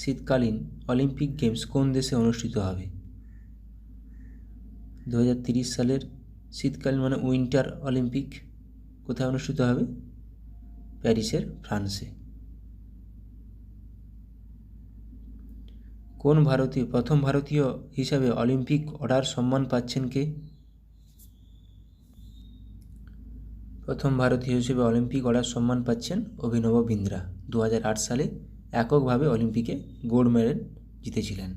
শীতকালীন Olympic games কোন দেশে অনুষ্ঠিত হবে? 2030 সালের শীতকালীন মানে উইন্টার অলিম্পিক কোথায় অনুষ্ঠিত হবে? প্যারিসের ফ্রান্সে। প্রথম ভারতীয় হিসাবে অলিম্পিক অর্ডার সম্মান পাচ্ছেন কে? প্রথম ভারতীয় হিসেবে অলিম্পিক অর্ডার সম্মান পাচ্ছেন অভিনব বিন্দ্রা। 2008 সালে এককভাবে অলিম্পিকে গোল্ড মেডেল জিতেছিলেন।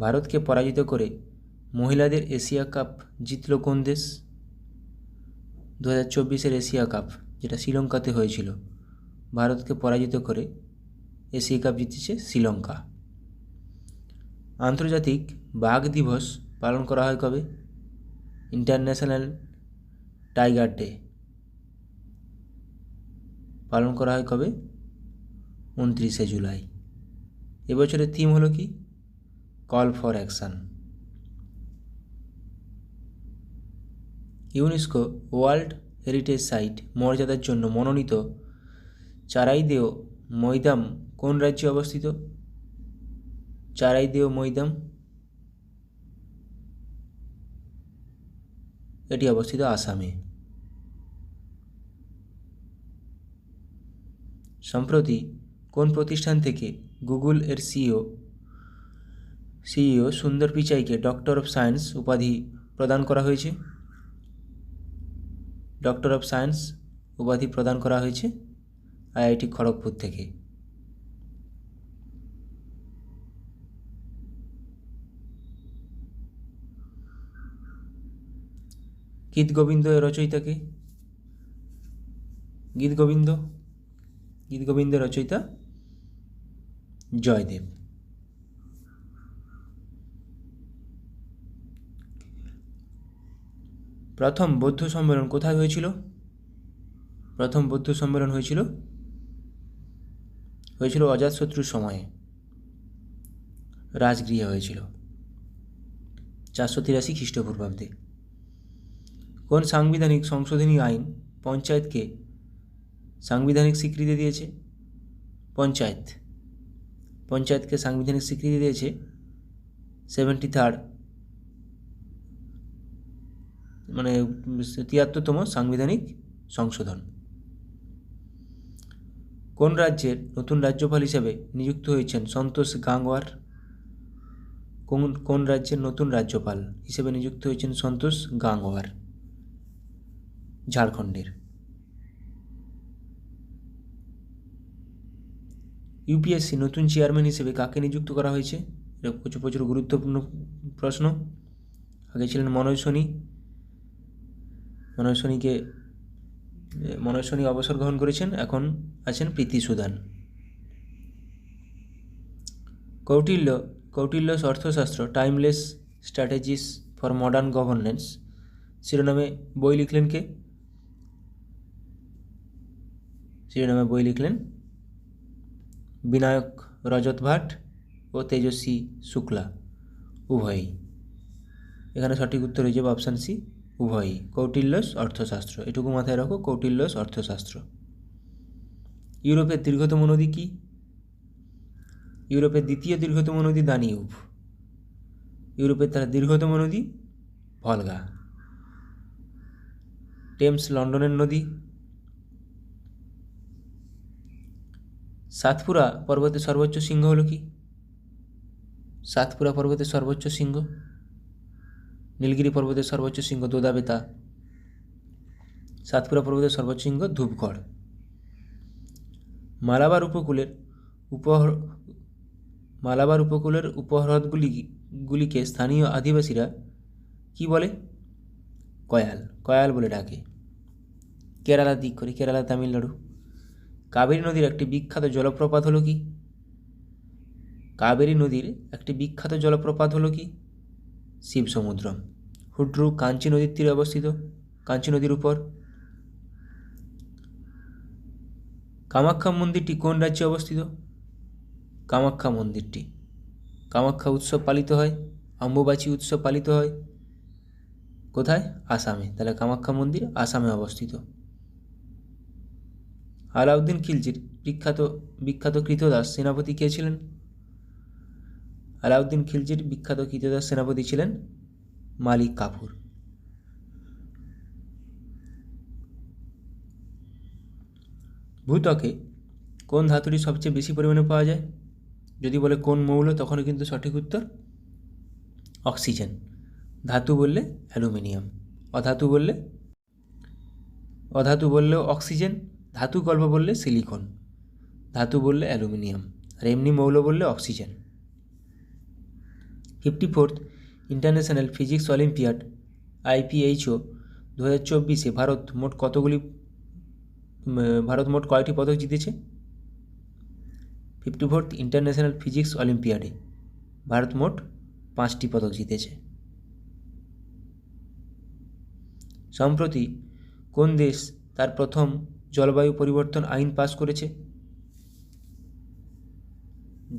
ভারতকে পরাজিত করে মহিলাদের এশিয়া কাপ জিতল কোন দেশ? 2024 এশিয়া কাপ, যেটা শ্রীলঙ্কাতে হয়েছিল, ভারতকে পরাজিত করে এশিয়া কাপ জিতেছে শ্রীলঙ্কা। আন্তর্জাতিক বাঘ দিবস পালন করা হয় কবে? ইন্টারন্যাশনাল টাইগার ডে পালন করা হয় কবে? 29শে জুলাই। এবছরের থিম হলো কি? Call for action. UNESCO world heritage site মর্যাদার জন্য মনোনীত চারাইদেও মৈদাম কোন রাজ্যে অবস্থিত? চারাইদেও মৈদাম এটি অবস্থিত আসামে। সম্প্রতি কোন প্রতিষ্ঠান থেকে গুগল এর সিইও সুন্দর পিচাইকে ডক্টর অফ সায়েন্স উপাধি প্রদান করা হয়েছে? ডক্টর অফ সায়েন্স উপাধি প্রদান করা হয়েছে আইআইটি খড়গপুর থেকে। গীতগোবিন্দ এর রচয়িতাকে? গীতগোবিন্দের রচয়িতা জয়দেব। প্রথম বৌদ্ধ সম্মেলন কোথায় হয়েছিল? প্রথম বৌদ্ধ সম্মেলন হয়েছিল অজাতশত্রুর সময়ে, রাজগৃহে হয়েছিল 483 খ্রিস্টপূর্বাব্দে। কোন সাংবিধানিক সংশোধনী আইন পঞ্চায়েতকে সাংবিধানিক স্বীকৃতি দিয়েছে? পঞ্চায়েতকে সাংবিধানিক স্বীকৃতি দিয়েছে 73rd মানে 73তম সাংবিধানিক সংশোধন। কোন রাজ্যের নতুন রাজ্যপাল হিসেবে নিযুক্ত হয়েছেন সন্তোষ গাঙ্গওয়ার? কোন রাজ্যের নতুন রাজ্যপাল হিসেবে নিযুক্ত হয়েছেন সন্তোষ গাঙ্গওয়ার? ঝাড়খণ্ডের। ইউপিএসসি নতুন চেয়ারম্যান হিসেবে কাকে নিযুক্ত করা হয়েছে? এটা প্রচুর গুরুত্বপূর্ণ প্রশ্ন। আগে ছিলেন মনোজ সোনি। মনোজ সোনি অবসর গ্রহণ করেছেন, এখন আছেন Preeti Sudan. Kautilya's Arthashastra timeless strategies for modern governance শিরোনামে বই লিখলেন কে? শিরোনামে বই লিখলেন বিনায়ক রজত ভাট ও তেজস্বী শুক্লা উভয়ই। এখানে সঠিক উত্তর হয়ে যাবে অপশান সি, উভয়ই। কৌটিল্যস অর্থশাস্ত্র, এটুকু মাথায় রাখো, কৌটিল্যস অর্থশাস্ত্র। ইউরোপের দীর্ঘতম নদী কি? ইউরোপের দ্বিতীয় দীর্ঘতম নদী দানিউব। ইউরোপের তার দীর্ঘতম নদী ভলগা। টেমস লন্ডনের নদী। সাতপুরা পর্বতের সর্বোচ্চ শৃঙ্গ হলো কি? সাতপুরা পর্বতের সর্বোচ্চ শৃঙ্গ। নীলগিরি পর্বতের সর্বোচ্চ শৃঙ্গ দোদাবেতা। সাতপুরা পর্বতের সর্বোচ্চ শৃঙ্গ ধূপগড়। মালাবার উপকূলের উপহ্রদগুলিকে স্থানীয় আদিবাসীরা কি বলে? কয়াল বলে ডাকে। কেরালার দিক করে, কেরালা তামিলনাড়ু। কাবেরী নদীর একটি বিখ্যাত জলপ্রপাত হলো কি? কাবেরী নদীর একটি বিখ্যাত জলপ্রপাত হলো কি? শিব সমুদ্রম। হুড্রু কাঞ্চি নদীর তীরে অবস্থিত, কাঞ্চি নদীর উপর। কামাখ্যা মন্দিরটি কোন রাজ্যে অবস্থিত? কামাখ্যা উৎসব পালিত হয়, অম্বুবাচী উৎসব পালিত হয় কোথায়? আসামে। তাহলে কামাখ্যা মন্দির আসামে অবস্থিত। আলাউদ্দিন খিলজির বিখ্যাত বিখ্যাত কৃতদাস সেনাপতি কে ছিলেন? আলাউদ্দিন খিলজির বিখ্যাত কৃতদাস সেনাপতি ছিলেন মালিক কাফুর। ভূত্বকে কোন ধাতুটি সবচেয়ে বেশি পরিমাণে পাওয়া যায়? যদি বলে কোন মৌল, তখনও কিন্তু সঠিক উত্তর অক্সিজেন। ধাতু বললে অ্যালুমিনিয়াম, অধাতু বললেও অক্সিজেন, ধাতু গল্প বললে সিলিকন, ধাতু বললে অ্যালুমিনিয়াম, আর এমনি মৌল বললে oxygen. 54th international physics olympiad IPHO 2024-এ ভারত মোট কয়টি পদক জিতেছে? 54th ইন্টারন্যাশনাল ফিজিক্স অলিম্পিয়াডে ভারত মোট 5টি পদক জিতেছে। সম্প্রতি কোন দেশ তার প্রথম জলবায়ু পরিবর্তন আইন পাস করেছে?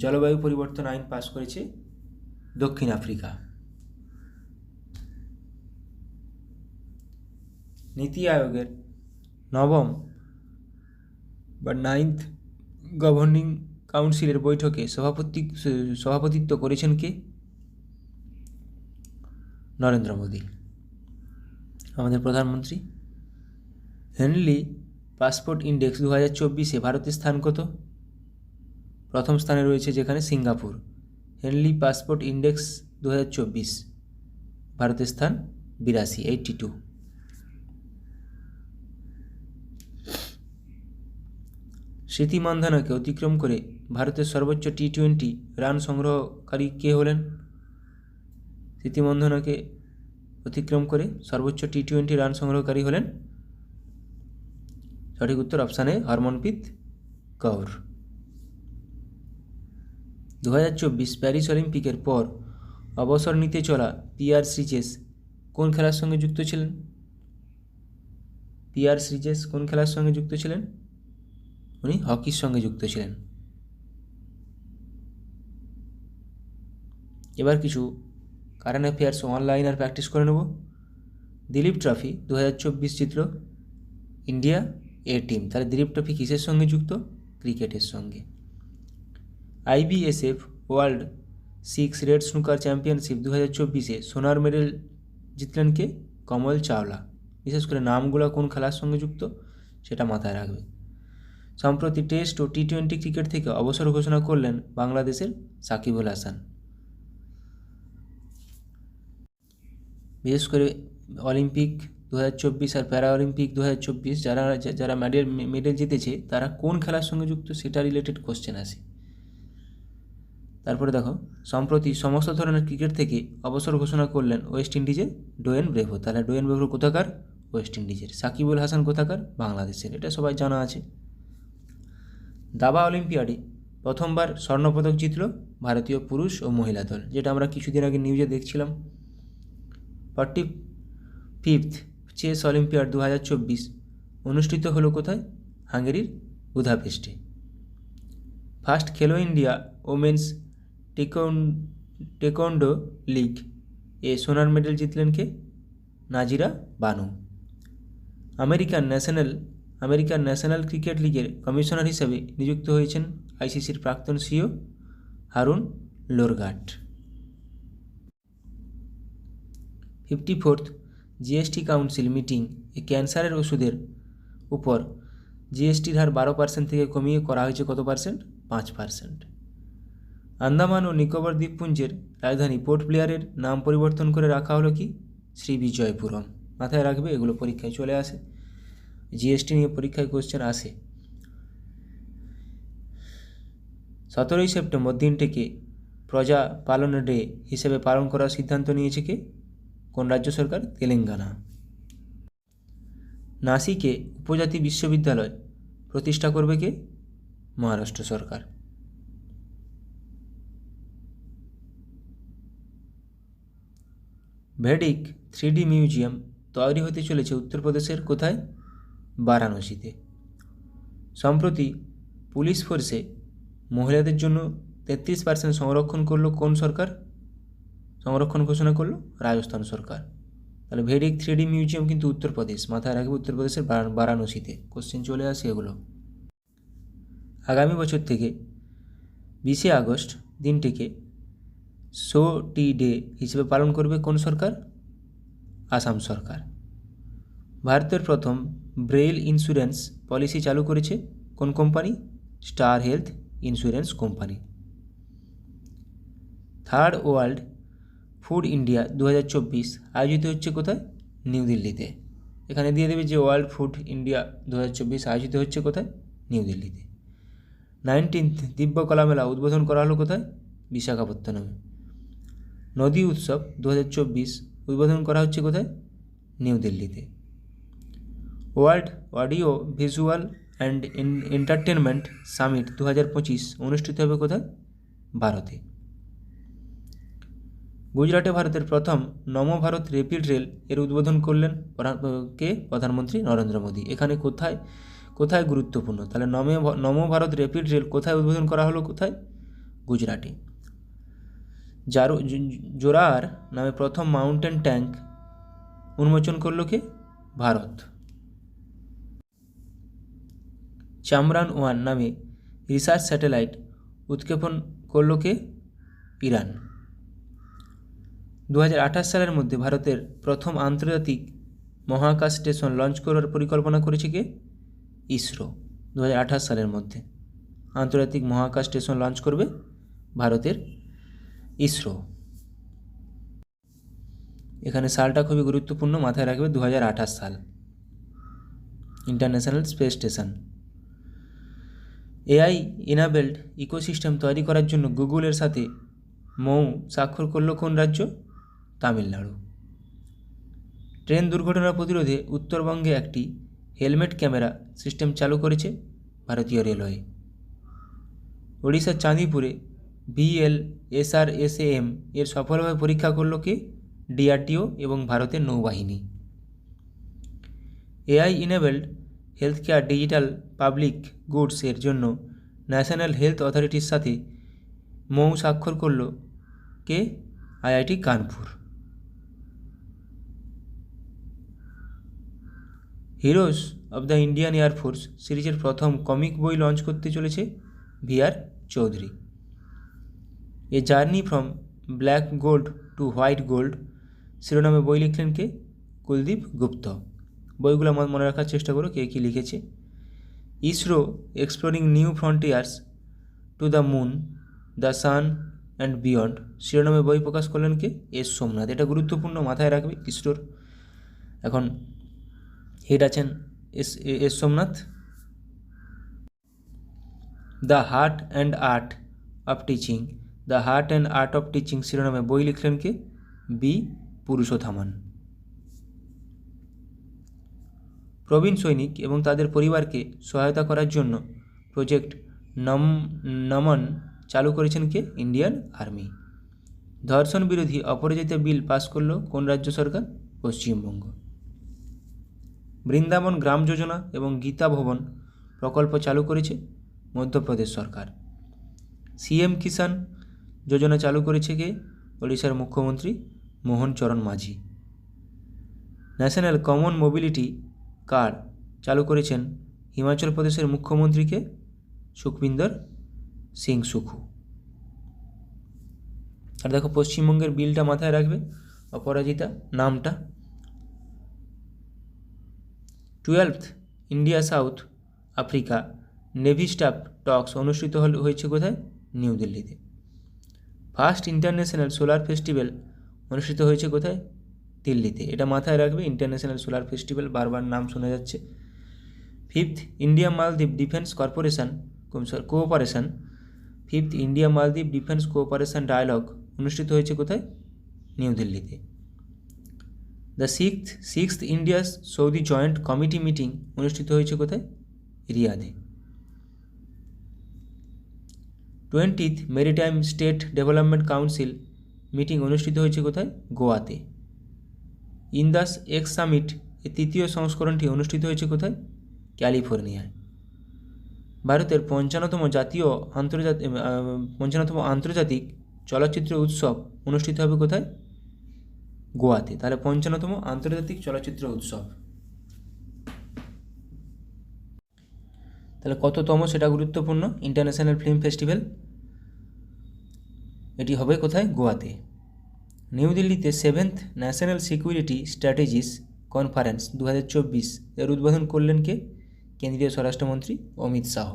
জলবায়ু পরিবর্তন আইন পাস করেছে দক্ষিণ আফ্রিকা। নীতি আয়োগের 9ম বা 9th গভর্নিং কাউন্সিলের বৈঠকে সভাপতিত্ব করেছেন কে? নরেন্দ্র মোদী, আমাদের প্রধানমন্ত্রী। হেনলি পাসপোর্ট ইন্ডেক্স 2024-এ ভারতের স্থান কত? প্রথম স্থানে রয়েছে যেখানে সিঙ্গাপুর। হেনলি পাসপোর্ট ইন্ডেক্স 2024, ভারতের স্থান 82। স্মৃতি মান্ধানাকে অতিক্রম করে ভারতের সর্বোচ্চ T20 রান সংগ্রহকারী কে হলেন? স্মৃতি মান্ধানাকে অতিক্রম করে সর্বোচ্চ T20 রান সংগ্রহকারী হলেন, সঠিক উত্তর অপশানে হরমনপ্রীত কৌর। 2024 প্যারিস অলিম্পিকের পর অবসর নিতে চলা PR শ্রীজেশ কোন খেলার সঙ্গে যুক্ত ছিলেন? PR শ্রীজেশ কোন খেলার সঙ্গে যুক্ত ছিলেন? উনি হকির সঙ্গে যুক্ত ছিলেন। এবার কিছু কারেন্ট অ্যাফেয়ার্স অনলাইন আর প্র্যাকটিস করে নেব। দিলীপ ট্রফি 2024 জিতল ইন্ডিয়া টিম। তাহলে দিলীপ ট্রফি কিসের সঙ্গে যুক্ত? ক্রিকেটের সঙ্গে। IBSF world 6 red snooker championship 2024-এ সোনার মেডেল জিতলেন কে? কমল চাওলা। বিশেষ করে নামগুলো কোন খেলার সঙ্গে যুক্ত সেটা মাথায় রাখবে। সম্প্রতি টেস্ট ও T20 ক্রিকেট থেকে অবসর ঘোষণা করলেন বাংলাদেশের সাকিবুল হাসান। বিশেষ করে অলিম্পিক 2024 আর প্যারা অলিম্পিক 2024 যারা মেডেল জিতেছে তারা কোন খেলার সঙ্গে যুক্ত সেটা রিলেটেড কোশ্চেন আসে। তারপরে দেখো, সম্প্রতি সমস্ত ধরনের ক্রিকেট থেকে অবসর ঘোষণা করলেন ওয়েস্ট ইন্ডিজের ডোয়েন ব্রেভো। তাহলে ডোয়েন ব্রেভো কোথাকার? ওয়েস্ট ইন্ডিজের। সাকিবুল হাসান কোথাকার? বাংলাদেশের। এটা সবাই জানা আছে। দাবা অলিম্পিয়াডে প্রথমবার স্বর্ণপদক জিতল ভারতীয় পুরুষ ও মহিলা দল, যেটা আমরা কিছুদিন আগে নিউজে দেখছিলাম। 45th চেস অলিম্পিয়াড 2024 অনুষ্ঠিত হলো কোথায়? হাঙ্গেরির বুদাপেস্টে। First Khelo India women's taekwondo league এ সোনার মেডেল জিতলেন কে? Nazira Banu. American national cricket লিগের কমিশনার হিসেবে নিযুক্ত হয়েছেন ICCর প্রাক্তন CEO Haroon Lorgat. 54th GST council meeting এ ক্যান্সারের ওষুধের উপর GSTর হার 12% থেকে কমিয়ে করা হয়েছে কত পার্সেন্ট? 5%। আন্দামান ও নিকোবর দ্বীপপুঞ্জের রাজধানী পোর্ট ব্লেয়ারের নাম পরিবর্তন করে রাখা হলো কি? শ্রী বিজয়পুরম। মাথায় রাখবে, এগুলো পরীক্ষায় চলে আসে। GST নিয়ে পরীক্ষায় কোশ্চেন আসে। 17ই সেপ্টেম্বর দিনটিকে প্রজা পালন ডে হিসেবে পালন করার সিদ্ধান্ত নিয়েছে কে? কোন রাজ্য সরকার? তেলেঙ্গানা। নাসিকে উপজাতি বিশ্ববিদ্যালয় প্রতিষ্ঠা করবে কে? মহারাষ্ট্র সরকার। ভেডিক 3D মিউজিয়াম তৈরি হতে চলেছে উত্তরপ্রদেশের কোথায়? বারাণসীতে। সম্প্রতি পুলিশ ফোর্সে মহিলাদের জন্য 33% সংরক্ষণ করলো কোন সরকার? সংরক্ষণ ঘোষণা করলো রাজস্থান সরকার। তাহলে ভেডিক 3D মিউজিয়াম কিন্তু উত্তরপ্রদেশ। মাথায় রাখবে, উত্তরপ্রদেশের বারাণসীতে। কোশ্চেন চলে আসে এগুলো। আগামী বছর থেকে 20শে আগস্ট দিনটিকে সোটি ডে হিসেবে পালন করবে কোন সরকার? আসাম সরকার। ভারতের প্রথম ব্রেইল ইন্স্যুরেন্স পলিসি চালু করেছে কোন company? Star health insurance company. Third world food India 2024 আয়োজিত হচ্ছে কোথায়? নিউ দিল্লিতে। এখানে দিয়ে দেবে যে ওয়ার্ল্ড ফুড ইন্ডিয়া 2024 আয়োজিত হচ্ছে কোথায়? নিউ দিল্লিতে। 19th দিব্য কলা মেলা উদ্বোধন করা হলো কোথায়? বিশাখাপত্তনমে। নদী উৎসব 2024 উদ্বোধন করা হচ্ছে কোথায়? নিউ দিল্লিতে। World audio visual and entertainment summit 2025 অনুষ্ঠিত হবে কোথায়? ভারতে। গুজরাটে ভারতের প্রথম নমো ভারত র্যাপিড রেল এর উদ্বোধন করলেন প্রধানমন্ত্রী নরেন্দ্র মোদী। এখানে কোথায় কোথায় গুরুত্বপূর্ণ? তাহলে নমো ভারত র্যাপিড রেল কোথায় উদ্বোধন করা হলো? কোথায়? গুজরাটে। জোরার নামে প্রথম মাউন্টেন ট্যাঙ্ক উন্মোচন করল কে? ভারত। চামরান-1 নামে রিসার্চ স্যাটেলাইট উৎক্ষেপণ করল কে? ইরান। 2028 সালের মধ্যে ভারতের প্রথম আন্তর্জাতিক মহাকাশ স্টেশন লঞ্চ করার পরিকল্পনা করেছে কে? ইসরো। 2028 সালের মধ্যে আন্তর্জাতিক মহাকাশ স্টেশন লঞ্চ করবে ভারতের ইসরো। এখানে সালটা খুবই গুরুত্বপূর্ণ, মাথায় রাখবে 2028 সাল। International space station. AI enabled ecosystem তৈরি করার জন্য গুগলের সাথে মৌ স্বাক্ষর করল কোন রাজ্য? তামিলনাড়ু। ট্রেন দুর্ঘটনা প্রতিরোধে উত্তরবঙ্গে একটি হেলমেট ক্যামেরা সিস্টেম চালু করেছে ভারতীয় রেলওয়ে। ওড়িশার চাঁদিপুরে VLSRSAM এর সফলভাবে পরীক্ষা করল কে? DRDO এবং ভারতের নৌবাহিনী। AI enabled health care digital public goods এর জন্য ন্যাশনাল হেলথ অথরিটির সাথে মৌ স্বাক্ষর করল কে? IIT Kanpur. Heroes of the Indian air force সিরিজের প্রথম কমিক বই লঞ্চ করতে চলেছে VR Chowdhury. A journey from black gold to white gold শিরোনামে বই লিখলেন কে? কুলদীপ গুপ্ত। বইগুলো মনে রাখার চেষ্টা করো কে কী লিখেছে। ISRO exploring new frontiers to the moon, the sun and beyond শিরোনামে বই প্রকাশ করলেন কে? এস সোমনাথ। এটা গুরুত্বপূর্ণ, মাথায় রাখবে। ইসরোর এখন হেড আছেন S Somnath. The heart and art of teaching, the heart and art of teaching শিরোনামে বই লিখলেন কে? বি পুরুষোত্তমন। প্রবীণ সৈনিক এবং তাদের পরিবারকে সহায়তা করার জন্য প্রজেক্ট নমন চালু করেছেন কে? Indian army. ধর্ষণ বিরোধী অপরাজিতা বিল পাস করল কোন রাজ্য সরকার? পশ্চিমবঙ্গ। বৃন্দাবন গ্রাম যোজনা এবং গীতা ভবন প্রকল্প চালু করেছে মধ্যপ্রদেশ সরকার। CM কিষাণ যোজনা চালু করেছে কে? ওড়িশার মুখ্যমন্ত্রী মোহন চরণ মাঝি। ন্যাশনাল কমন মোবিলিটি কার্ড চালু করেছেন হিমাচল প্রদেশের মুখ্যমন্ত্রীকে? সুখবিন্দর সিং সুখু। আর দেখো পশ্চিমবঙ্গের বিলটা মাথায় রাখবে, অপরাজিতা নামটা। 12th India South Africa navy staff talks অনুষ্ঠিত হয়েছে কোথায়? নিউ দিল্লিতে। ফার্স্ট ইন্টারন্যাশনাল সোলার ফেস্টিভ্যাল অনুষ্ঠিত হয়েছে কোথায়? দিল্লিতে। এটা মাথায় রাখবে, ইন্টারন্যাশনাল সোলার ফেস্টিভ্যাল বারবার নাম শোনা যাচ্ছে। 5th ইন্ডিয়া মালদ্বীপ ডিফেন্স কোঅপারেশন 5th ইন্ডিয়া মালদ্বীপ ডিফেন্স কোঅপারেশন ডায়ালগ অনুষ্ঠিত হয়েছে কোথায়? নিউ দিল্লিতে। The sixth India Saudi joint committee meeting অনুষ্ঠিত হয়েছে কোথায়? রিয়াদে। 20th maritime state development council meeting অনুষ্ঠিত হয়েছে কোথায়? গোয়াতে। ইন্দাস এক্স সামিট এর তৃতীয় সংস্করণটি অনুষ্ঠিত হয়েছে কোথায়? ক্যালিফোর্নিয়ায়। ভারতের 55তম আন্তর্জাতিক চলচ্চিত্র উৎসব অনুষ্ঠিত হবে কোথায়? গোয়াতে। তাহলে 55তম আন্তর্জাতিক চলচ্চিত্র উৎসব। তাহলে কততম সেটা গুরুত্বপূর্ণ ইন্টারন্যাশনাল ফিল্ম ফেস্টিভ্যাল? এটি হবে কোথায়? গোয়াতে। নিউ দিল্লিতে 7th national security strategies conference 2024 এর উদ্বোধন করলেন কে? কেন্দ্রীয় স্বরাষ্ট্রমন্ত্রী অমিত শাহ।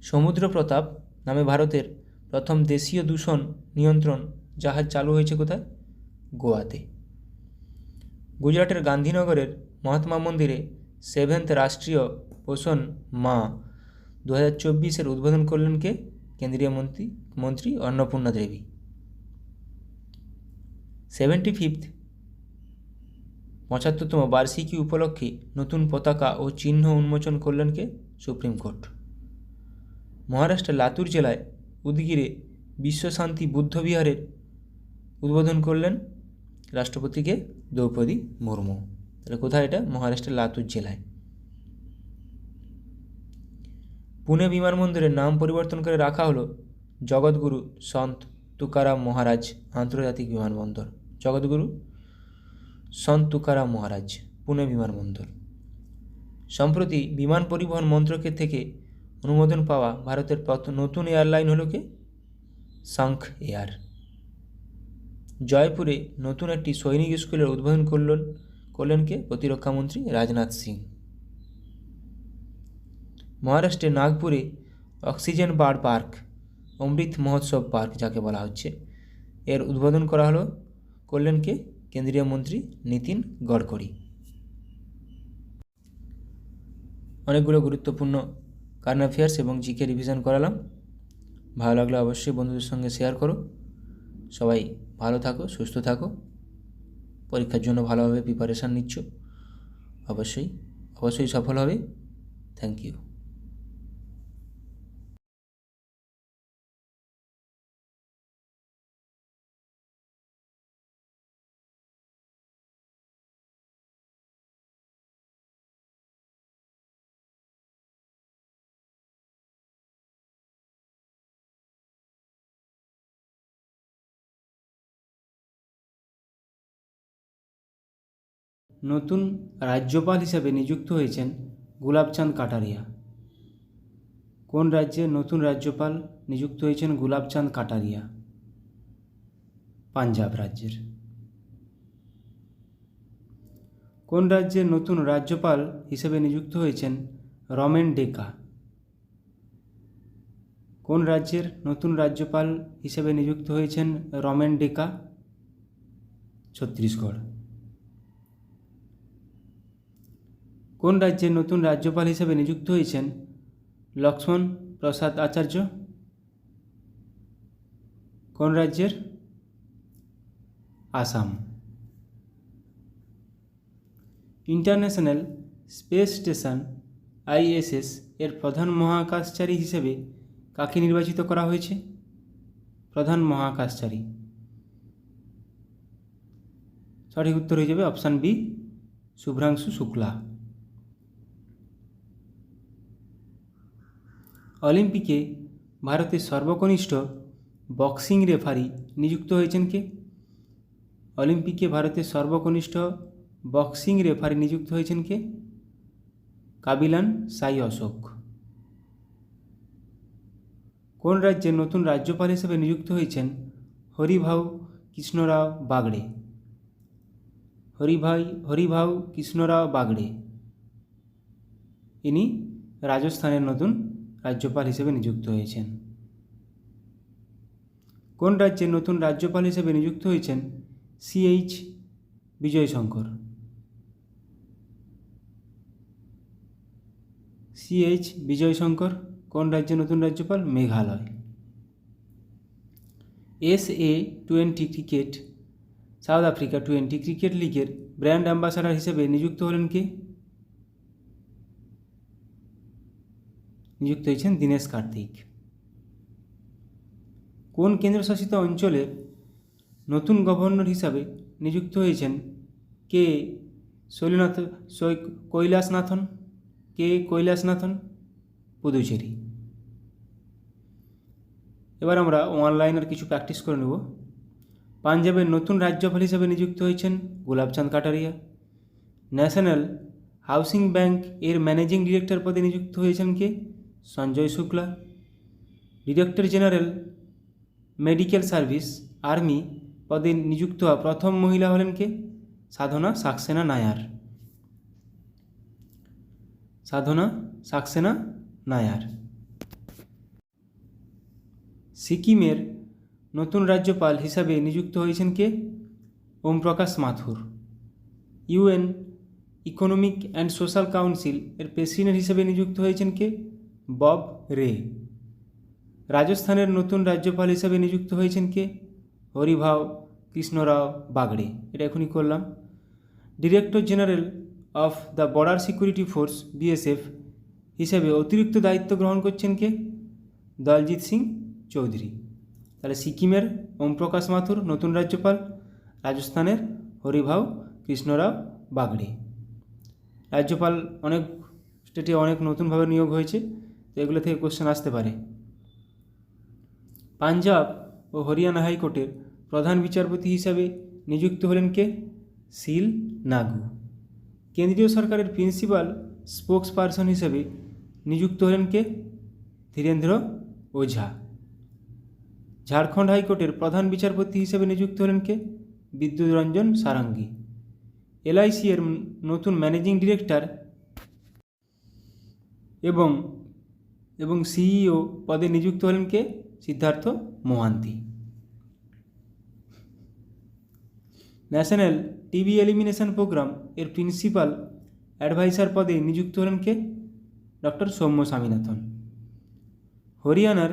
সমুদ্র প্রতাপ নামে ভারতের প্রথম দেশীয় দূষণ নিয়ন্ত্রণ জাহাজ চালু হয়েছে কোথায়? গোয়াতে। গুজরাটের গান্ধীনগরের মহাত্মা মন্দিরে 7th রাষ্ট্রীয় পোষণ মা 2024 উদ্বোধন করলেন কে? কেন্দ্রীয় মন্ত্রী অন্নপূর্ণা দেবী। 75th 75তম বার্ষিকী উপলক্ষে নতুন পতাকা ও চিহ্ন উন্মোচন করলেন কে? Supreme court. মহারাষ্ট্রের লাতুর জেলায় উদগিরে বিশ্বশান্তি বুদ্ধবিহারের উদ্বোধন করলেন রাষ্ট্রপতিকে? দ্রৌপদী মুর্মু। তাহলে কোথায় এটা? মহারাষ্ট্রের লাতুর জেলায়। পুনে বিমানবন্দরের নাম পরিবর্তন করে রাখা হলো জগৎগুরু সন্ত তুকারাম মহারাজ আন্তর্জাতিক বিমানবন্দর। জগৎগুরু সন্ত তুকারাম মহারাজ, পুনে বিমানবন্দর। সম্প্রতি বিমান পরিবহন মন্ত্রকের থেকে অনুমোদন পাওয়া ভারতের নতুন এয়ারলাইন হলো কে? শঙ্খ এয়ার। জয়পুরে নতুন একটি সৈনিক স্কুলের উদ্বোধন করলেন কে? প্রতিরক্ষামন্ত্রী রাজনাথ সিং। মহারাষ্ট্রের নাগপুরে oxygen bird park, Amrit Mahotsav park যাকে বলা হচ্ছে, এর উদ্বোধন করলেন কে? কেন্দ্রীয় মন্ত্রী নীতিন গডকরি। অনেকগুলো গুরুত্বপূর্ণ কারেন্ট অ্যাফেয়ার্স এবং জিকে রিভিশন করালাম। ভালো লাগলে অবশ্যই বন্ধুদের সঙ্গে শেয়ার করো। সবাই ভালো থাকো, সুস্থ থাকো। পরীক্ষার জন্য ভালোভাবে প্রিপারেশান নিচ্ছ, অবশ্যই সফল হবে। Thank you. নতুন রাজ্যপাল হিসেবে নিযুক্ত হয়েছেন গুলাবচাঁদ কাটারিয়া। কোন রাজ্যের নতুন রাজ্যপাল নিযুক্ত হয়েছেন গুলাবচাঁদ কাটারিয়া? পাঞ্জাব রাজ্যের। কোন রাজ্যের নতুন রাজ্যপাল হিসেবে নিযুক্ত হয়েছেন রমেন ডেকা? কোন রাজ্যের নতুন রাজ্যপাল হিসেবে নিযুক্ত হয়েছেন রমেন ডেকা? ছত্তিশগড়। কোন রাজ্যের নতুন রাজ্যপাল হিসেবে নিযুক্ত হয়েছেন লক্ষ্মণ প্রসাদ আচার্য? কোন রাজ্যের? Assam. International space station ISS এর প্রধান মহাকাশচারী হিসেবে কাকে নির্বাচিত করা হয়েছে? প্রধান মহাকাশচারী। সঠিক উত্তর হয়ে যাবে অপশান বি, শুভ্রাংশু শুক্লা। অলিম্পিকে ভারতের সর্বকনিষ্ঠ বক্সিং রেফারি নিযুক্ত হয়েছেন কে? অলিম্পিকে ভারতের সর্বকনিষ্ঠ বক্সিং রেফারি নিযুক্ত হয়েছেন কে? কাবিলান সাই অশোক। কোন রাজ্যের নতুন রাজ্যপাল হিসেবে নিযুক্ত হয়েছেন হরিভাউ কৃষ্ণরাও বাগড়ে? হরিভাউ কৃষ্ণরাও বাগড়ে ইনি রাজস্থানের নতুন রাজ্যপাল হিসেবে নিযুক্ত হয়েছেন। কোন রাজ্যের নতুন রাজ্যপাল হিসেবে নিযুক্ত হয়েছেন CH বিজয়শঙ্কর? CH বিজয়শঙ্কর কোন রাজ্যের নতুন রাজ্যপাল? Meghalaya. SA-20 cricket south Africa 20 cricket লিগের ব্র্যান্ড অ্যাম্বাসাডার হিসেবে নিযুক্ত হলেন কে? নিযুক্ত হয়েছেন দীনেশ কার্তিক। কোন কেন্দ্রশাসিত অঞ্চলের নতুন গভর্নর হিসাবে নিযুক্ত হয়েছেন কে? কৈলাসনাথন? পুদুচেরি। এবার আমরা অনলাইনের কিছু প্র্যাকটিস করে নেব। পাঞ্জাবের নতুন রাজ্যপাল হিসেবে নিযুক্ত হয়েছেন Gulabchand Kataria. National housing bank এর ম্যানেজিং ডিরেক্টর পদে নিযুক্ত হয়েছেন কে? Sanjay Shukla. Director general medical service army পদে নিযুক্ত হওয়া প্রথম মহিলা হলেন কে? সাধনা সাক্সেনা নায়ার। সাধনা সাক্সেনা নায়ার। সিকিমের নতুন রাজ্যপাল হিসাবে নিযুক্ত হয়েছেন কে? Om Prakash Mathur. UN economic and social council এর প্রেসিডেন্ট হিসেবে নিযুক্ত হয়েছেন কে? বব রে। রাজস্থানের নতুন রাজ্যপাল হিসেবে নিযুক্ত হয়েছেন কে? হরিভাও কৃষ্ণরাও বাগড়ে। এটা এখনই করলাম। Director general of the border security force BSF হিসেবে অতিরিক্ত দায়িত্ব গ্রহণ করছেন কে? দলজিৎ সিং চৌধুরী। তাহলে সিকিমের ওম প্রকাশ মাথুর নতুন রাজ্যপাল, রাজস্থানের হরিভাও কৃষ্ণরাও বাগড়ে। রাজ্যপাল অনেক স্টেটে অনেক নতুনভাবে নিয়োগ হয়েছে, তো এগুলো থেকে কোশ্চেন আসতে পারে। পাঞ্জাব ও হরিয়ানা হাইকোর্টের প্রধান বিচারপতি হিসাবে নিযুক্ত হলেন কে? সিল নাগু। কেন্দ্রীয় সরকারের প্রিন্সিপাল স্পোক্স পারসন হিসেবে নিযুক্ত হলেন কে? ধীরেন্দ্র ওঝা। ঝাড়খণ্ড হাইকোর্টের প্রধান বিচারপতি হিসেবে নিযুক্ত হলেন কে? বিদ্যুৎ রঞ্জন সারাঙ্গী। এলআইসি এর নতুন ম্যানেজিং ডিরেক্টর এবং সিইও পদে নিযুক্ত হলেন কে? Siddharth Mohanty. National TB elimination programme এর প্রিন্সিপাল অ্যাডভাইসার পদে নিযুক্ত হলেন কে? ডক্টর সৌম্য স্বামীনাথন। হরিয়ানার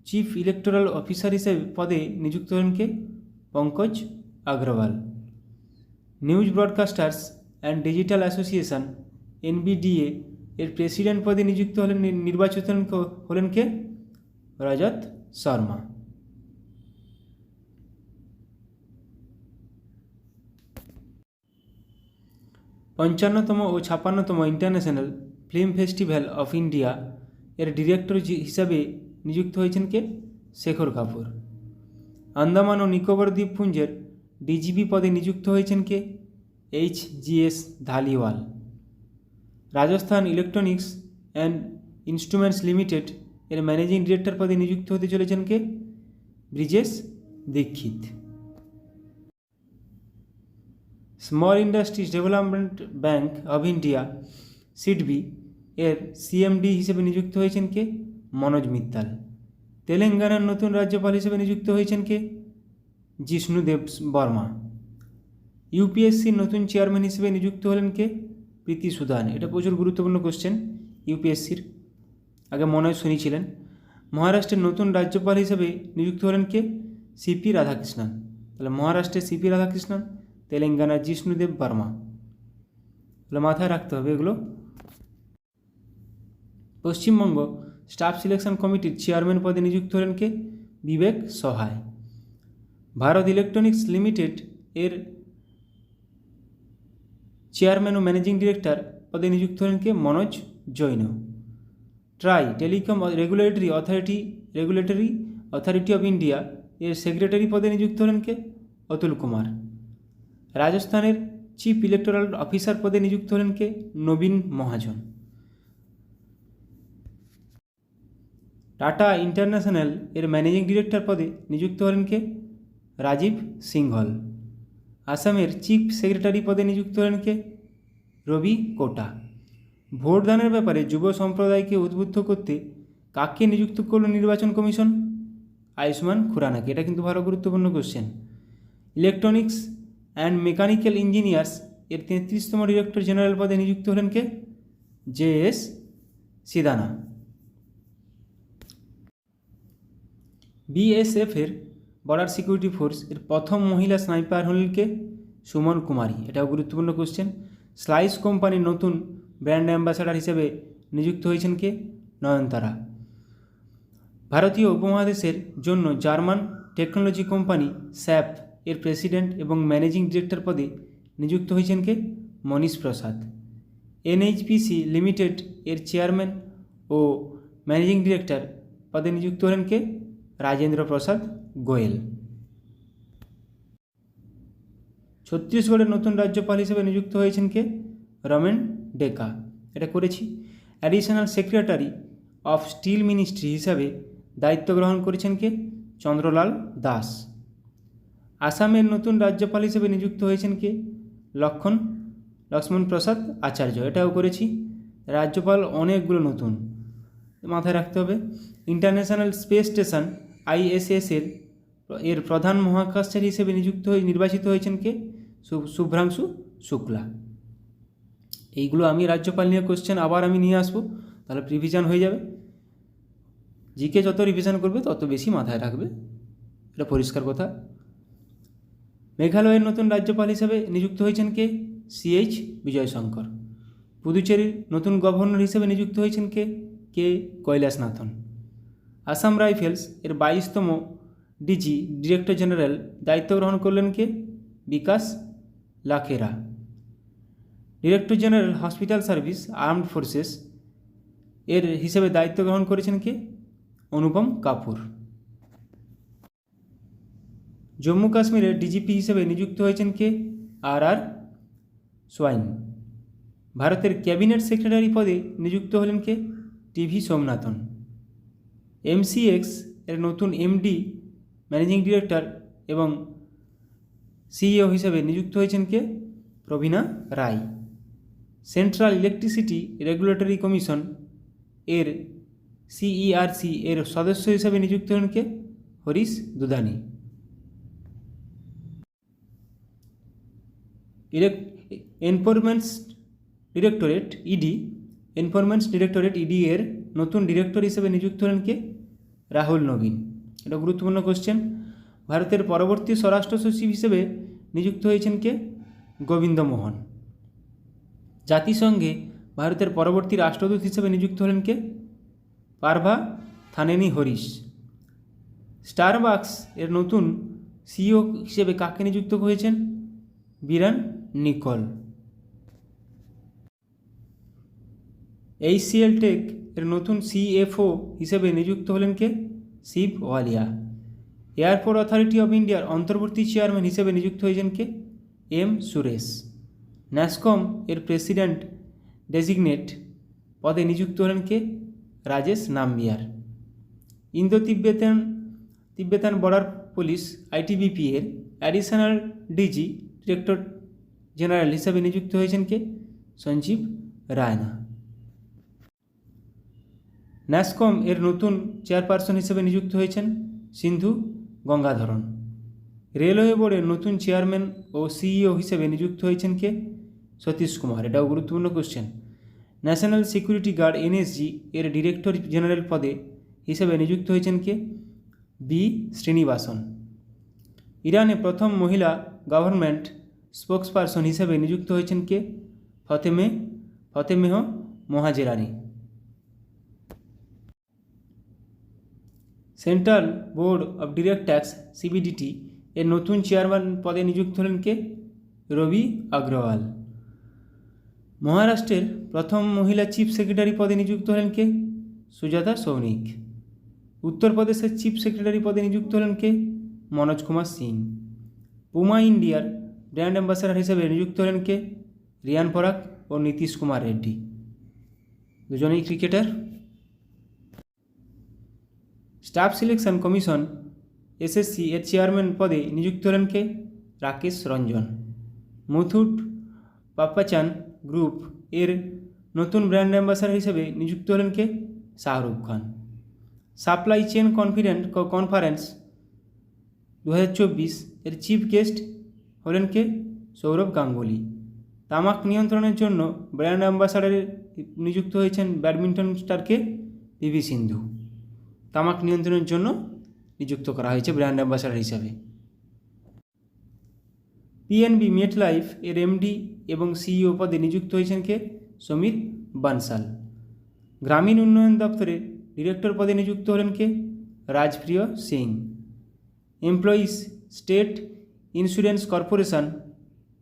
চিফ ইলেকটোরাল অফিসার হিসেবে পদে নিযুক্ত হলেন কে? Pankaj Agarwal. News broadcasters and digital association NBDA এর প্রেসিডেন্ট পদে নিযুক্ত নির্বাচিত হলেন কে? রজত শর্মা। পঞ্চান্নতম ও 56তম international film festival of India এর ডিরেক্টর হিসাবে নিযুক্ত হয়েছেন কে? শেখর কাপুর। আন্দামান ও নিকোবর দ্বীপপুঞ্জের ডিজিপি পদে নিযুক্ত হয়েছেন কে? HGS Dhaliwal. Rajasthan electronics and instruments limited এর ম্যানেজিং ডিরেক্টর পদে নিযুক্ত হতে চলেছেন কে? Brijesh Dixit. Small industries development bank of India SIDBI এর সিএমডি হিসেবে নিযুক্ত হয়েছেন কে? মনোজ মিত্তাল। তেলেঙ্গানার নতুন রাজ্যপাল হিসেবে নিযুক্ত হয়েছেন কে? জিষ্ণুদেব বর্মা। ইউপিএসসির নতুন চেয়ারম্যান হিসেবে নিযুক্ত হলেন কে? প্রীতি সুদান। এটা প্রচুর গুরুত্বপূর্ণ কোশ্চেন ইউপিএসসির, আগে মনে হয় শুনেছিলেন। মহারাষ্ট্রের নতুন রাজ্যপাল হিসেবে নিযুক্ত হলেন কে? সিপি রাধাকৃষ্ণন। তাহলে মহারাষ্ট্রের সিপি রাধাকৃষ্ণন, তেলেঙ্গানার জিষ্ণুদেব বর্মা। তাহলে মাথায় রাখতে হবে এগুলো। পশ্চিমবঙ্গ স্টাফ সিলেকশন কমিটির চেয়ারম্যান পদে নিযুক্ত হলেন কে? বিবেক সহায়। ভারত ইলেকট্রনিক্স লিমিটেড এর চেয়ারম্যান ও ম্যানেজিং ডিরেক্টর পদে নিযুক্ত হলেন কে? Manoj Jain. TRAI telecom regulatory authority of India এর সেক্রেটারি পদে নিযুক্ত হলেন কে? অতুল কুমার। রাজস্থানের চিফ ইলেকটোরাল অফিসার পদে নিযুক্ত হলেন কে? নবীন মহাজন। টাটা ইন্টারন্যাশনাল এর ম্যানেজিং ডিরেক্টর পদে নিযুক্ত হলেন কে? রাজীব সিংহল। আসামের চিফ সেক্রেটারি পদে নিযুক্ত হলেন কে? রবি কোটা। ভোটদানের ব্যাপারে যুব সম্প্রদায়কে উদ্বুদ্ধ করতে কাকে নিযুক্ত করল নির্বাচন কমিশন? আয়ুষ্মান খুরানাকে। এটা কিন্তু ভালো গুরুত্বপূর্ণ question. Electronics and mechanical engineers এর 33তম ডিরেক্টর জেনারেল পদে নিযুক্ত হলেন কে? JS সিদানা। বিএসএফ এর বর্ডার সিকিউরিটি ফোর্স এর প্রথম মহিলা স্নাইপার হলেন কে? সুমন কুমারী। এটাও গুরুত্বপূর্ণ কোশ্চেন। স্লাইস কোম্পানির নতুন ব্র্যান্ড অ্যাম্বাসাডার হিসেবে নিযুক্ত হয়েছেন কে? নয়নতারা। ভারতীয় উপমহাদেশের জন্য জার্মান টেকনোলজি কোম্পানি স্যাপ এর প্রেসিডেন্ট এবং ম্যানেজিং ডিরেক্টর পদে নিযুক্ত হয়েছেন কে? মনীশ প্রসাদ। NHPC লিমিটেড এর চেয়ারম্যান ও ম্যানেজিং ডিরেক্টর পদে নিযুক্ত হলেন কে? রাজেন্দ্র প্রসাদ গোয়েল। ছত্তিশগড়ের নতুন রাজ্যপাল হিসেবে নিযুক্ত হয়েছেন কে? রমেন ডেকা, এটা করেছি। Additional secretary of steel ministry হিসাবে দায়িত্ব গ্রহণ করেছেন কে? চন্দ্রলাল দাস। আসামের নতুন রাজ্যপাল হিসেবে নিযুক্ত হয়েছেন কে? লক্ষ্মণ প্রসাদ আচার্য, এটাও করেছি। রাজ্যপাল অনেকগুলো নতুন মাথায় রাখতে হবে। ইন্টারন্যাশনাল স্পেস স্টেশন ISS এর প্রধান মহাকাশচারী হিসেবে নির্বাচিত হয়েছেন কে? শুভ্রাংশু শুক্লা। এইগুলো আমি রাজ্যপাল নিয়ে কোশ্চেন আবার আমি নিয়ে আসবো, তাহলে রিভিশন হয়ে যাবে। জিকে যত রিভিশন করবে তত বেশি মাথায় রাখবে, এটা পরিষ্কার কথা। মেঘালয়ের নতুন রাজ্যপাল হিসেবে নিযুক্ত হয়েছেন কে? CH বিজয়শঙ্কর। পুদুচেরির নতুন গভর্নর হিসেবে নিযুক্ত হয়েছেন কে? কৈলাসনাথন। আসাম রাইফেলস এর 22তম ডিরেক্টর জেনারেল দায়িত্ব গ্রহণ করলেন কে? Bikash Lakhera. Director general hospital service armed forces এর হিসেবে দায়িত্ব গ্রহণ করেছেন কে? অনুপম কাপুর। জম্মু কাশ্মীরের ডিজিপি হিসেবে নিযুক্ত হয়েছেন কে? RR swine. ভারতের ক্যাবিনেট সেক্রেটারি পদে নিযুক্ত হলেন কে? TV সোমনাথন। MCX এর নতুন MD ম্যানেজিং ডিরেক্টর এবং CEO হিসেবে নিযুক্ত হয়েছেন কে? প্রবীণা রায়। সেন্ট্রাল ইলেকট্রিসিটি রেগুলেটরি কমিশন এর CERC এর সদস্য হিসেবে নিযুক্ত হলেন কে? হরিশ দুদানি। এনফোর্সমেন্ট ডিরেক্টরেট ED এর নতুন ডিরেক্টর হিসেবে নিযুক্ত হলেন কে? রাহুল নবীন। এটা গুরুত্বপূর্ণ কোশ্চেন। ভারতের পরবর্তী স্বরাষ্ট্র সচিব হিসেবে নিযুক্ত হয়েছেন কে? গোবিন্দ মোহন। জাতিসংঘে ভারতের পরবর্তী রাষ্ট্রদূত হিসেবে নিযুক্ত হলেন কে? পারভা থানেনি হরিশ। স্টারবাকস এর নতুন CEO হিসেবে কাকে নিযুক্ত হয়েছেন? বিরান নিকল। HCL টেক এর নতুন CFO হিসেবে নিযুক্ত হলেন কে? শিব ওয়ালিয়া। এয়ারপোর্ট অথরিটি অফ ইন্ডিয়ার অন্তর্বর্তী চেয়ারম্যান হিসেবে নিযুক্ত হয়েছেন কে? M সুরেশ। ন্যাসকম এর প্রেসিডেন্ট ডেজিগনেট পদে নিযুক্ত হলেন কে? Rajesh Nambiar. Indo Tibetan border police ITBP এর অ্যাডিশনাল ডিরেক্টর জেনারেল হিসেবে নিযুক্ত হয়েছেন কে? সঞ্জীব রায়না। ন্যাসকম এর নতুন চেয়ারপারসন হিসেবে নিযুক্ত হয়েছেন সিন্ধু গঙ্গাধরন। রেলওয়ে বোর্ডের নতুন চেয়ারম্যান ও CEO হিসেবে নিযুক্ত হয়েছেন কে? সতীশ কুমার। এটাও গুরুত্বপূর্ণ question. National security guard NSG এর ডিরেক্টর জেনারেল পদে হিসেবে নিযুক্ত হয়েছেন কে? B শ্রীনিবাসন। ইরানে প্রথম মহিলা গভর্নমেন্ট স্পোকসপারসন হিসেবে নিযুক্ত হয়েছেন কে? Fatemeh Mohajerani. Central board of direct tax CBDT এর নতুন চেয়ারম্যান পদে নিযুক্ত হলেন কে? রবি আগ্রওয়াল। মহারাষ্ট্রের প্রথম মহিলা চিফ সেক্রেটারি পদে নিযুক্ত হলেন কে? সুজাতা সৌনিক। উত্তরপ্রদেশের চিফ সেক্রেটারি পদে নিযুক্ত হলেন কে? মনোজ কুমার সিং। পুমা ইন্ডিয়ার ব্র্যান্ড অ্যাম্বাসাডার হিসেবে নিযুক্ত হলেন কে? রিয়ান পরাগ ও নীতিশ কুমার রেড্ডি, দুজনেই cricketer. Staff selection commission SSC এর চেয়ারম্যান পদে নিযুক্ত হলেন কে? রাকেশ রঞ্জন। মুথুট পাপ্পাচান গ্রুপ এর নতুন ব্র্যান্ড অ্যাম্বাসাডার হিসেবে নিযুক্ত হলেন কে? Shahrukh Khan. Supply chain conference 2024 এর চিফ গেস্ট হলেন কে? সৌরভ গাঙ্গুলি। তামাক নিয়ন্ত্রণের জন্য ব্র্যান্ড অ্যাম্বাসাডারে নিযুক্ত হয়েছেন ব্যাডমিন্টন স্টারকে? PV সিন্ধু। তামাক নিয়ন্ত্রণের জন্য নিযুক্ত করা হয়েছে ব্র্যান্ড অ্যাম্বাসাডার হিসাবে। PNB মেটলাইফ এর MD এবং CEO পদে নিযুক্ত হয়েছেন কে? সমীর বানসাল। গ্রামীণ উন্নয়ন দপ্তরে ডিরেক্টর পদে নিযুক্ত হলেন কে? Rajpriya Singh. Employees state insurance corporation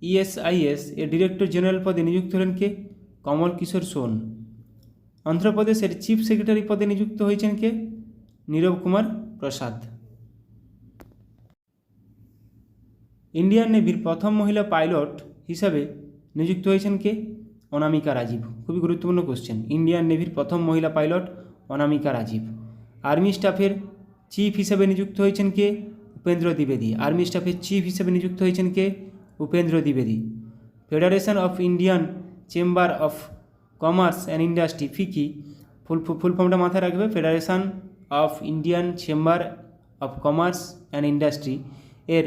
ESIS এর ডিরেক্টর জেনারেল পদে নিযুক্ত হলেন কে? কমল কিশোর সোন। অন্ধ্রপ্রদেশের চিফ সেক্রেটারি পদে নিযুক্ত হয়েছেন কে? নীরব কুমার প্রসাদ। ইন্ডিয়ান নেভির প্রথম মহিলা পাইলট হিসাবে নিযুক্ত হয়েছেন কে? অনামিকা রাজীব। খুবই গুরুত্বপূর্ণ কোশ্চেন। ইন্ডিয়ান নেভির প্রথম মহিলা পাইলট অনামিকা রাজীব। আর্মি স্টাফের চিফ হিসেবে নিযুক্ত হয়েছেন কে? উপেন্দ্র দ্বিবেদী। আর্মি স্টাফের চিফ হিসেবে নিযুক্ত হয়েছেন কে? উপেন্দ্র দ্বিবেদী। Federation of Indian chamber of commerce and industry, FICCI, full ফর্মটা মাথায় রাখবে। Federation of Indian chamber of commerce and industry এর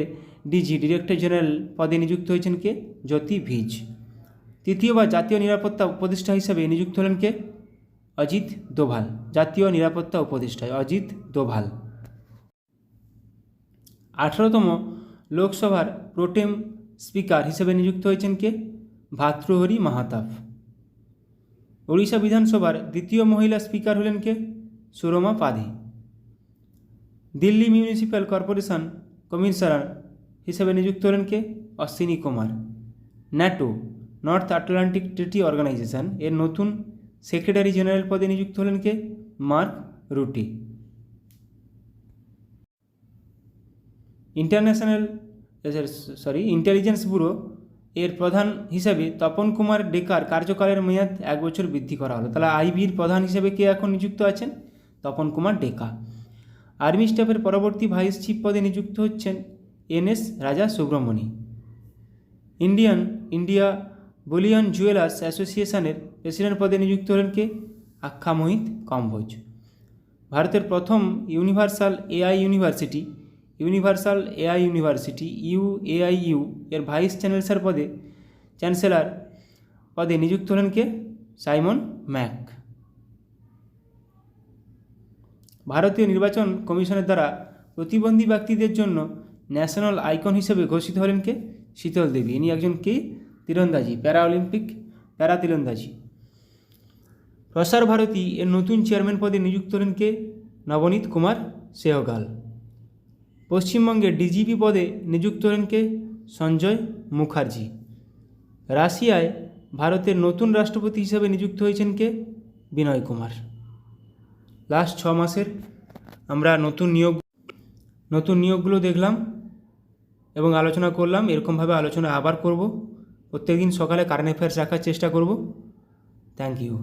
ডিজি, ডিরেক্টর জেনারেল পদে নিযুক্ত হয়েছেন কে? জ্যোতি ভিজ। তৃতীয়বার জাতীয় নিরাপত্তা উপদেষ্টা হিসেবে নিযুক্ত হলেন কে? অজিত দোভাল। জাতীয় নিরাপত্তা উপদেষ্টায় অজিত দোভাল। 18তম লোকসভার প্রোটেম স্পিকার হিসেবে নিযুক্ত হয়েছেন কে? ভাতৃহরি মাহাতাব। ওড়িশা বিধানসভার দ্বিতীয় মহিলা স্পিকার হলেন কে? Surama Padhy. Delhi municipal corporation commissioner হিসেবে নিযুক্ত হলেন কে? Ashwini Kumar. NATO, north Atlantic treaty organisation এর নতুন সেক্রেটারি জেনারেল পদে নিযুক্ত হলেন কে? Mark Rutte. ইন্টেলিজেন্স ব্যুরো এর প্রধান হিসেবে তপন কুমার ডেকার কার্যকালের মেয়াদ 1 বছর বৃদ্ধি করা হলো। তাহলে আইবির প্রধান হিসেবে কে এখন নিযুক্ত আছেন? তপন কুমার ডেকা। আর্মি স্টাফের পরবর্তী ভাইস চিফ পদে নিযুক্ত হচ্ছেন NS রাজা সুব্রমণি। ইন্ডিয়া বুলিয়ন জুয়েলার্স অ্যাসোসিয়েশনের প্রেসিডেন্ট পদে নিযুক্ত হলেন কে? আখ্যা মোহিত কম্বোজ। ভারতের প্রথম ইউনিভার্সাল এআই ইউনিভার্সিটি UAIU এর ভাইস চ্যান্সেলর পদে নিযুক্ত হলেন কে? Simon Mac. ভারতীয় নির্বাচন কমিশনের দ্বারা প্রতিবন্ধী ব্যক্তিদের জন্য ন্যাশনাল আইকন হিসেবে ঘোষিত হলেন কে? শীতল দেবী। ইনি একজন কে? তীরন্দাজি, প্যারা তীরন্দাজি। প্রসার ভারতী এর নতুন চেয়ারম্যান পদে নিযুক্ত হলেন কে? নবনীত কুমার সেহগাল। পশ্চিমবঙ্গের ডিজিপি পদে নিযুক্ত হলেন কে? সঞ্জয় মুখার্জি। রাশিয়ায় ভারতের নতুন রাষ্ট্রপতি হিসেবে নিযুক্ত হয়েছেন কে? বিনয় কুমার। লাস্ট 6 মাসের আমরা নতুন নিয়োগগুলো দেখলাম এবং আলোচনা করলাম। এরকমভাবে আলোচনা আবার করব। প্রত্যেকদিন সকালে কারেন্ট অ্যাফেয়ার্স রাখার চেষ্টা করব। Thank you.